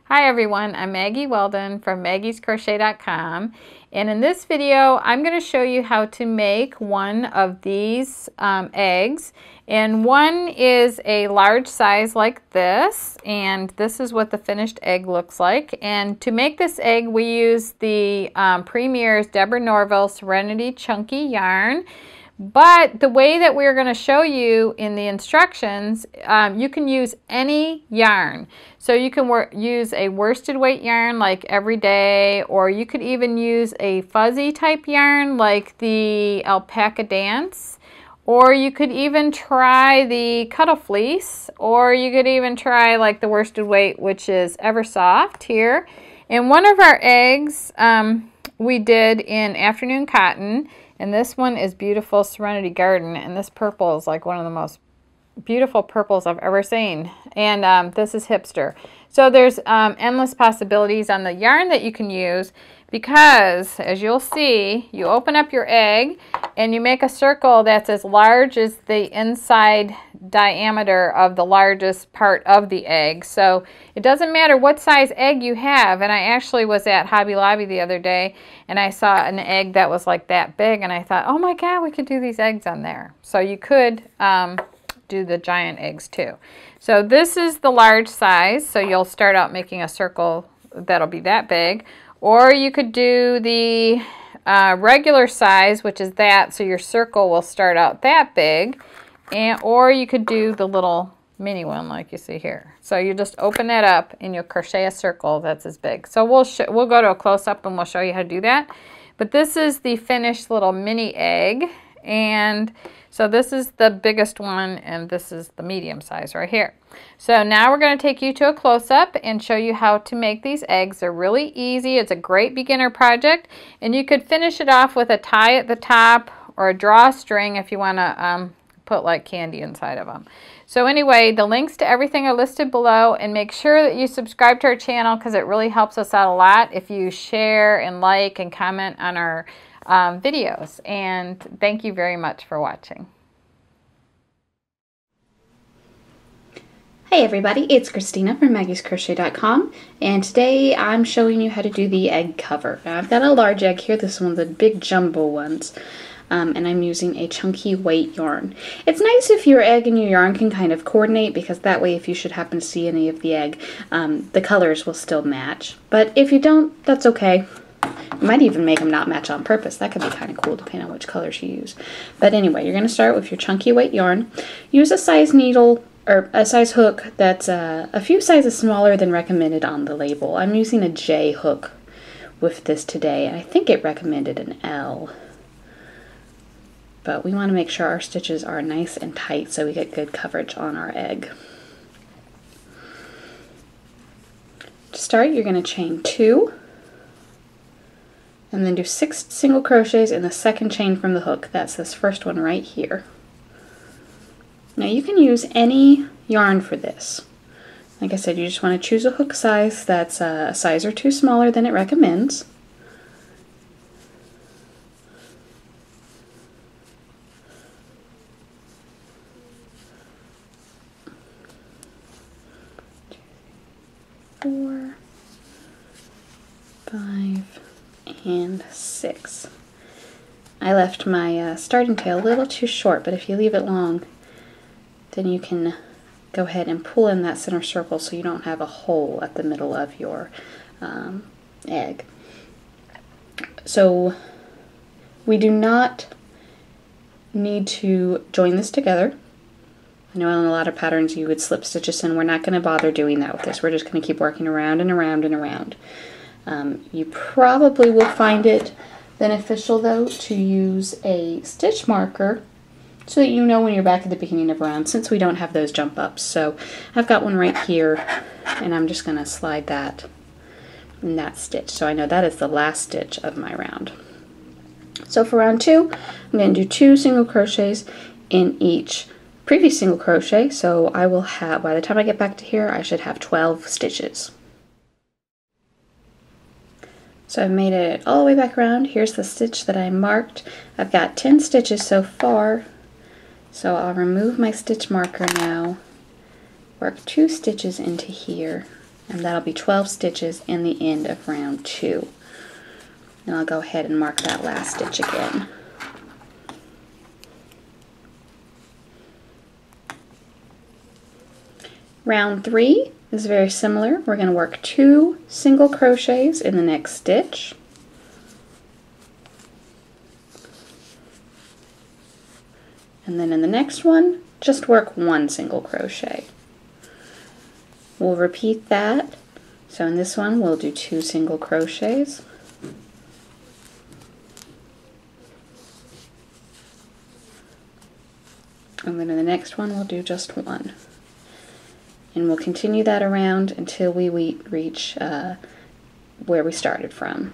Hi everyone, I'm Maggie Weldon from maggiescrochet.com, and in this video I'm going to show you how to make one of these eggs. And one is a large size like this, and this is what the finished egg looks like. And to make this egg we use the Premier's Deborah Norville Serenity Chunky yarn. But the way that we're going to show you in the instructions, you can use any yarn. So you can use a worsted weight yarn like Everyday, or you could even use a fuzzy type yarn like the Alpaca Dance, or you could even try the Cuddle Fleece, or you could even try like the worsted weight, which is Eversoft here. And one of our eggs we did in Afternoon Cotton. And this one is Beautiful Serenity Garden, and this purple is like one of the most beautiful purples I've ever seen. And this is Hipster. So there's endless possibilities on the yarn that you can use, because as you'll see, you open up your egg and you make a circle that's as large as the inside diameter of the largest part of the egg. So it doesn't matter what size egg you have. And I actually was at Hobby Lobby the other day and I saw an egg that was like that big, and I thought, oh my God, we could do these eggs on there. So you could do the giant eggs too. So this is the large size, so you'll start out making a circle that'll be that big. Or you could do the regular size, which is that, so your circle will start out that big. Or you could do the little mini one like you see here. So you just open that up and you'll crochet a circle that's as big. So we'll go to a close-up and we'll show you how to do that. But this is the finished little mini egg. And so this is the biggest one, and this is the medium size right here. So now we're going to take you to a close-up and show you how to make these eggs. They're really easy. It's a great beginner project, and you could finish it off with a tie at the top or a drawstring if you want to put like candy inside of them. So anyway, the links to everything are listed below, and make sure that you subscribe to our channel, because it really helps us out a lot if you share and like and comment on our videos. And thank you very much for watching. Hey everybody, it's Christina from maggiescrochet.com, and today I'm showing you how to do the egg cover. Now I've got a large egg here. This is one of the big jumbo ones, and I'm using a chunky weight yarn. It's nice if your egg and your yarn can kind of coordinate, because that way if you should happen to see any of the egg, the colors will still match. But if you don't, that's okay. You might even make them not match on purpose. That could be kind of cool depending on which colors you use. But anyway, you're going to start with your chunky weight yarn. Use a size needle or a size hook that's a few sizes smaller than recommended on the label. I'm using a J hook with this today, and I think it recommended an L. But we want to make sure our stitches are nice and tight so we get good coverage on our egg. To start, you're going to chain 2. And then do 6 single crochets in the second chain from the hook. That's this first one right here. Now you can use any yarn for this. Like I said, you just want to choose a hook size that's a size or 2 smaller than it recommends. Four, 5, and 6. I left my starting tail a little too short, but if you leave it long, then you can go ahead and pull in that center circle so you don't have a hole at the middle of your egg. So we do not need to join this together. I know in a lot of patterns you would slip stitches in. We're not going to bother doing that with this. We're just going to keep working around and around and around. You probably will find it beneficial though to use a stitch marker so that you know when you're back at the beginning of a round, since we don't have those jump ups. So I've got one right here, and I'm just going to slide that in that stitch so I know that is the last stitch of my round. So for round 2, I'm going to do 2 single crochets in each previous single crochet, so I will have, by the time I get back to here, I should have 12 stitches. So I've made it all the way back around. Here's the stitch that I marked. I've got 10 stitches so far. So I'll remove my stitch marker now, work 2 stitches into here, and that'll be 12 stitches in the end of round 2. And I'll go ahead and mark that last stitch again. Round 3 is very similar. We're going to work 2 single crochets in the next stitch. And then in the next one, just work 1 single crochet. We'll repeat that. So in this one, we'll do 2 single crochets. And then in the next one, we'll do just 1. And we'll continue that around until we reach where we started from.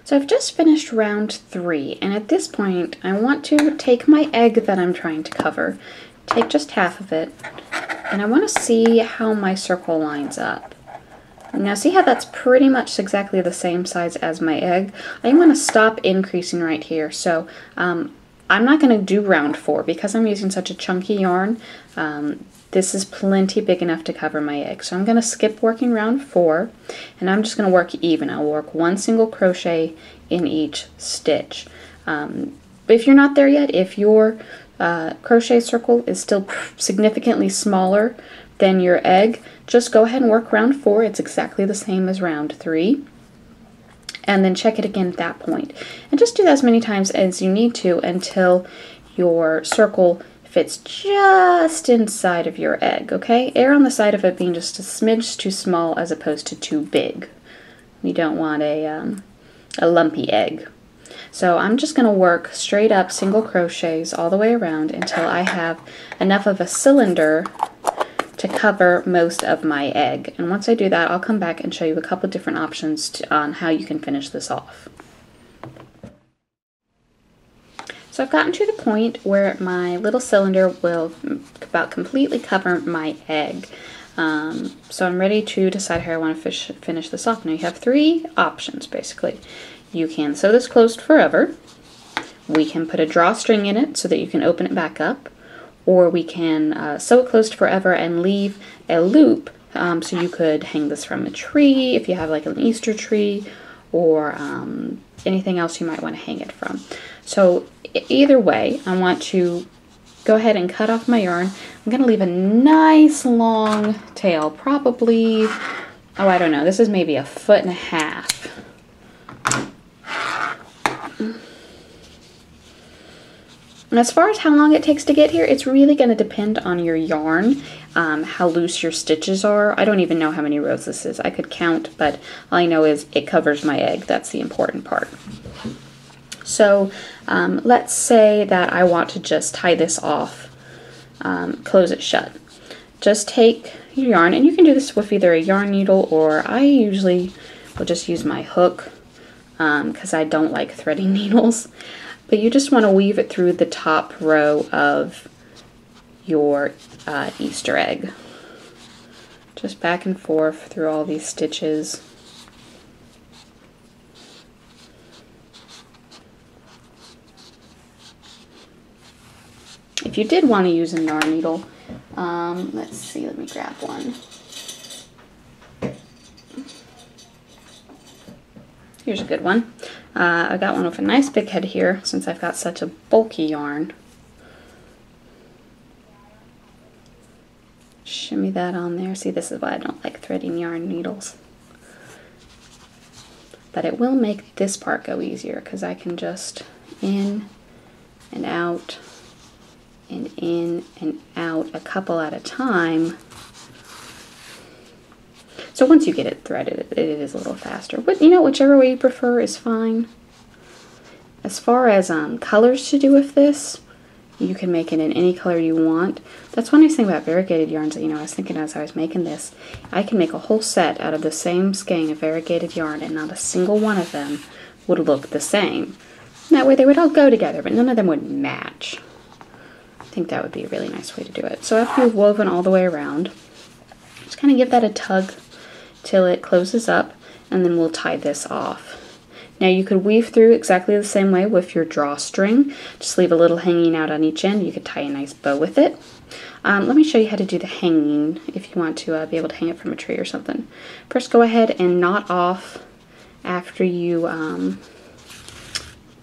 So I've just finished round 3, and at this point I want to take my egg that I'm trying to cover, take just half of it, and I want to see how my circle lines up. Now see how that's pretty much exactly the same size as my egg? I want to stop increasing right here, so I'm not going to do round 4 because I'm using such a chunky yarn. This is plenty big enough to cover my egg. So I'm going to skip working round 4 and I'm just going to work even. I'll work 1 single crochet in each stitch. If you're not there yet, if your crochet circle is still significantly smaller than your egg, just go ahead and work round 4. It's exactly the same as round 3. And then check it again at that point. And just do that as many times as you need to until your circle fits just inside of your egg, okay? Err on the side of it being just a smidge too small as opposed to too big. We don't want a lumpy egg. So I'm just going to work straight up single crochets all the way around until I have enough of a cylinder to cover most of my egg. And once I do that, I'll come back and show you a couple different options on how you can finish this off. So I've gotten to the point where my little cylinder will about completely cover my egg. So I'm ready to decide how I want to finish this off. Now you have 3 options basically. You can sew this closed forever. We can put a drawstring in it so that you can open it back up. Or we can sew it closed forever and leave a loop so you could hang this from a tree if you have like an Easter tree or anything else you might want to hang it from. So either way, I want to go ahead and cut off my yarn. I'm going to leave a nice long tail, probably, oh I don't know, this is maybe 1.5 feet. And as far as how long it takes to get here, it's really going to depend on your yarn, how loose your stitches are. I don't even know how many rows this is. I could count, but all I know is it covers my egg. That's the important part. So let's say that I want to just tie this off, close it shut. Just take your yarn, and you can do this with either a yarn needle or I usually will just use my hook because I don't like threading needles. But you just want to weave it through the top row of your Easter egg. Just back and forth through all these stitches. If you did want to use a yarn needle, let's see, let me grab one. Here's a good one. I got one with a nice big head here since I've got such a bulky yarn. Shimmy that on there. See, this is why I don't like threading yarn needles. But it will make this part go easier because I can just in and out and in and out a couple at a time. So once you get it threaded, it is a little faster. But you know, whichever way you prefer is fine. As far as colors to do with this, you can make it in any color you want. That's one nice thing about variegated yarns that, you know, I was thinking as I was making this, I can make a whole set out of the same skein of variegated yarn and not a single one of them would look the same. And that way they would all go together, but none of them would match. I think that would be a really nice way to do it. So after you've woven all the way around, just kind of give that a tug till it closes up, and then we'll tie this off. Now you could weave through exactly the same way with your drawstring. Just leave a little hanging out on each end. You could tie a nice bow with it. Let me show you how to do the hanging if you want to be able to hang it from a tree or something. First, go ahead and knot off after you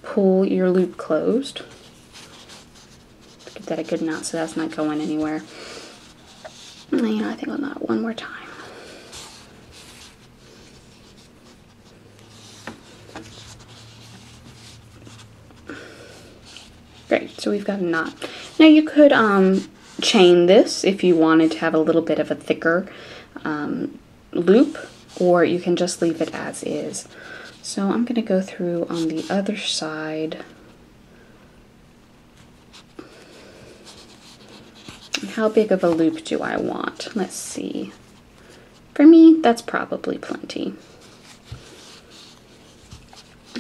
pull your loop closed. Give that a good knot so that's not going anywhere. You know, I think I'll knot it one more time. Great, so we've got a knot. Now you could chain this if you wanted to have a little bit of a thicker loop, or you can just leave it as is. So I'm going to go through on the other side. How big of a loop do I want? Let's see. For me, that's probably plenty.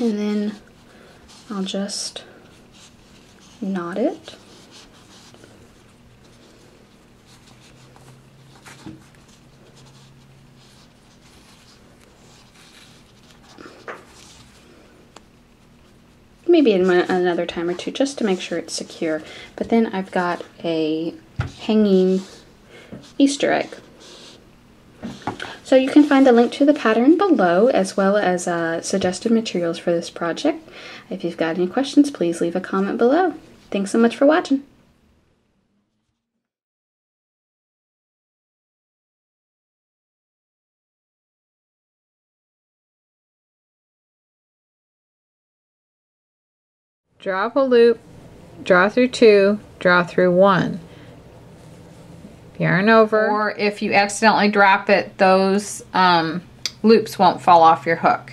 And then I'll just knot it. Maybe in another time or two just to make sure it's secure. But then I've got a hanging Easter egg. So you can find the link to the pattern below, as well as suggested materials for this project. If you've got any questions, please leave a comment below. Thanks so much for watching. Draw up a loop, draw through 2, draw through 1. Yarn over, or if you accidentally drop it, those loops won't fall off your hook.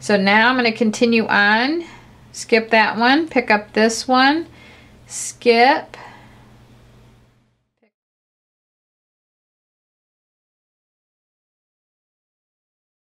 So now I'm going to continue on, skip that one, pick up this one, skip,